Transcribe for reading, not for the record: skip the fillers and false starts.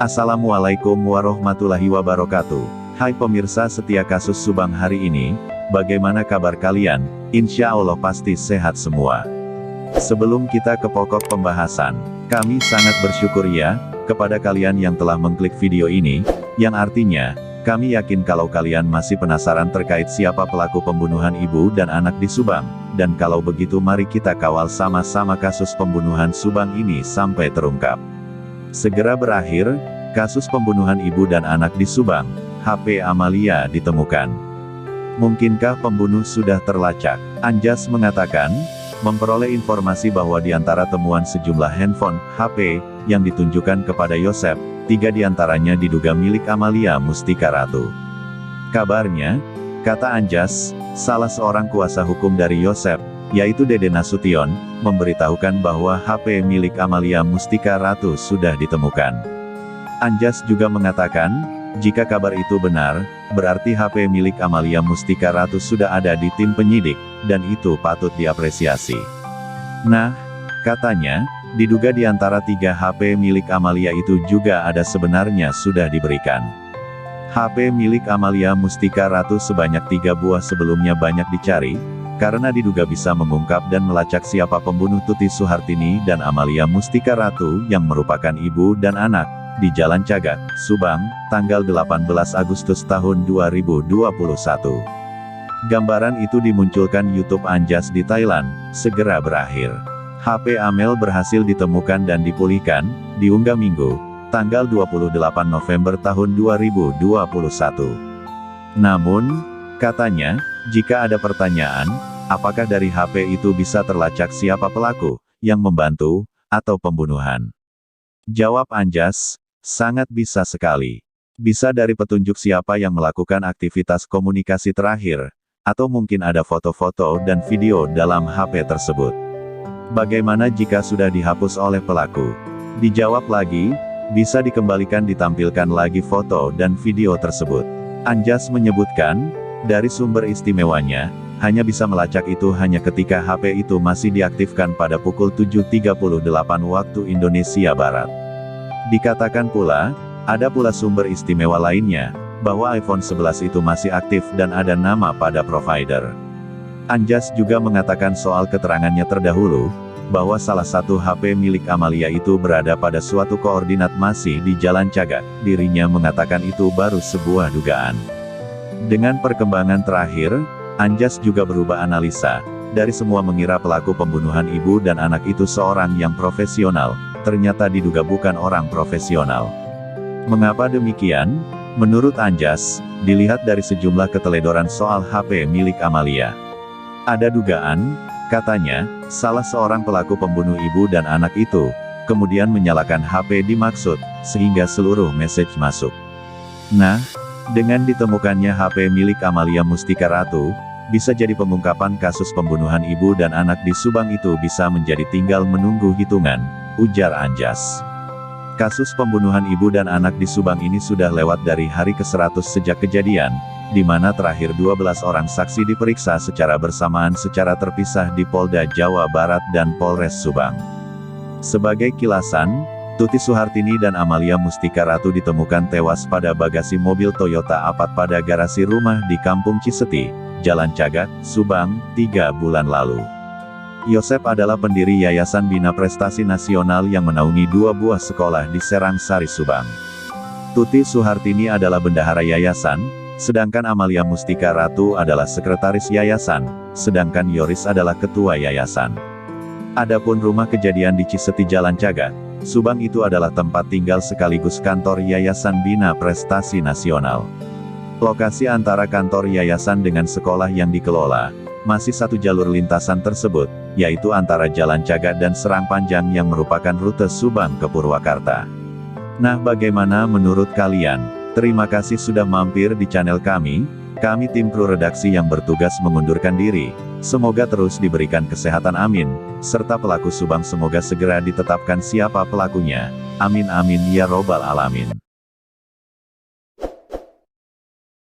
Assalamualaikum warahmatullahi wabarakatuh. Hai pemirsa setia kasus Subang hari ini, bagaimana kabar kalian? Insya Allah pasti sehat semua. Sebelum kita ke pokok pembahasan, kami sangat bersyukur ya, kepada kalian yang telah mengklik video ini, yang artinya, kami yakin kalau kalian masih penasaran terkait siapa pelaku pembunuhan ibu dan anak di Subang, dan kalau begitu mari kita kawal sama-sama kasus pembunuhan Subang ini sampai terungkap. Segera berakhir, kasus pembunuhan ibu dan anak di Subang, HP Amalia ditemukan. Mungkinkah pembunuh sudah terlacak? Anjas mengatakan, memperoleh informasi bahwa di antara temuan sejumlah handphone, HP, yang ditunjukkan kepada Yosep, 3 diantaranya diduga milik Amalia Mustika Ratu. Kabarnya, kata Anjas, salah seorang kuasa hukum dari Yosep, yaitu Dede Nasution, memberitahukan bahwa HP milik Amalia Mustika Ratu sudah ditemukan. Anjas juga mengatakan, jika kabar itu benar, berarti HP milik Amalia Mustika Ratu sudah ada di tim penyidik, dan itu patut diapresiasi. Nah, katanya, diduga di antara 3 HP milik Amalia itu juga ada sebenarnya sudah diberikan. HP milik Amalia Mustika Ratu sebanyak 3 buah sebelumnya banyak dicari, karena diduga bisa mengungkap dan melacak siapa pembunuh Tuti Suhartini dan Amalia Mustika Ratu yang merupakan ibu dan anak, di Jalan Cagak, Subang, tanggal 18 Agustus tahun 2021. Gambaran itu dimunculkan YouTube Anjas di Thailand, segera berakhir. HP Amel berhasil ditemukan dan dipulihkan, diunggah Minggu, tanggal 28 November tahun 2021. Namun, katanya, jika ada pertanyaan, apakah dari HP itu bisa terlacak siapa pelaku, yang membantu, atau pembunuhan? Jawab Anjas, sangat bisa sekali. Bisa dari petunjuk siapa yang melakukan aktivitas komunikasi terakhir, atau mungkin ada foto-foto dan video dalam HP tersebut. Bagaimana jika sudah dihapus oleh pelaku? Dijawab lagi, bisa dikembalikan ditampilkan lagi foto dan video tersebut. Anjas menyebutkan, dari sumber istimewanya, hanya bisa melacak itu hanya ketika HP itu masih diaktifkan pada pukul 7.38 waktu Indonesia Barat. Dikatakan pula, ada pula sumber istimewa lainnya, bahwa iPhone 11 itu masih aktif dan ada nama pada provider. Anjas juga mengatakan soal keterangannya terdahulu, bahwa salah satu HP milik Amalia itu berada pada suatu koordinat masih di Jalan Cagak, dirinya mengatakan itu baru sebuah dugaan. Dengan perkembangan terakhir, Anjas juga berubah analisa, dari semua mengira pelaku pembunuhan ibu dan anak itu seorang yang profesional, ternyata diduga bukan orang profesional. Mengapa demikian? Menurut Anjas, dilihat dari sejumlah keteledoran soal HP milik Amalia. Ada dugaan, katanya, salah seorang pelaku pembunuh ibu dan anak itu, kemudian menyalakan HP dimaksud, sehingga seluruh message masuk. Nah, dengan ditemukannya HP milik Amalia Mustika Ratu, bisa jadi pengungkapan kasus pembunuhan ibu dan anak di Subang itu bisa menjadi tinggal menunggu hitungan, ujar Anjas. Kasus pembunuhan ibu dan anak di Subang ini sudah lewat dari hari ke-100 sejak kejadian, di mana terakhir 12 orang saksi diperiksa secara bersamaan secara terpisah di Polda Jawa Barat dan Polres Subang. Sebagai kilasan, Tuti Suhartini dan Amalia Mustika Ratu ditemukan tewas pada bagasi mobil Toyota Apat pada garasi rumah di Kampung Ciseti, Jalan Cagak, Subang, 3 bulan lalu. Yosep adalah pendiri Yayasan Bina Prestasi Nasional yang menaungi 2 buah sekolah di Serang Sari, Subang. Tuti Suhartini adalah bendahara yayasan, sedangkan Amalia Mustika Ratu adalah sekretaris yayasan, sedangkan Yoris adalah ketua yayasan. Adapun rumah kejadian di Ciseti Jalan Cagak, Subang itu adalah tempat tinggal sekaligus kantor Yayasan Bina Prestasi Nasional. Lokasi antara kantor yayasan dengan sekolah yang dikelola, masih satu jalur lintasan tersebut, yaitu antara Jalan Cagak dan Serang Panjang yang merupakan rute Subang ke Purwakarta. Nah, bagaimana menurut kalian? Terima kasih sudah mampir di channel kami tim kru redaksi yang bertugas mengundurkan diri. Semoga terus diberikan kesehatan amin, serta pelaku Subang semoga segera ditetapkan siapa pelakunya. Amin amin ya robbal alamin.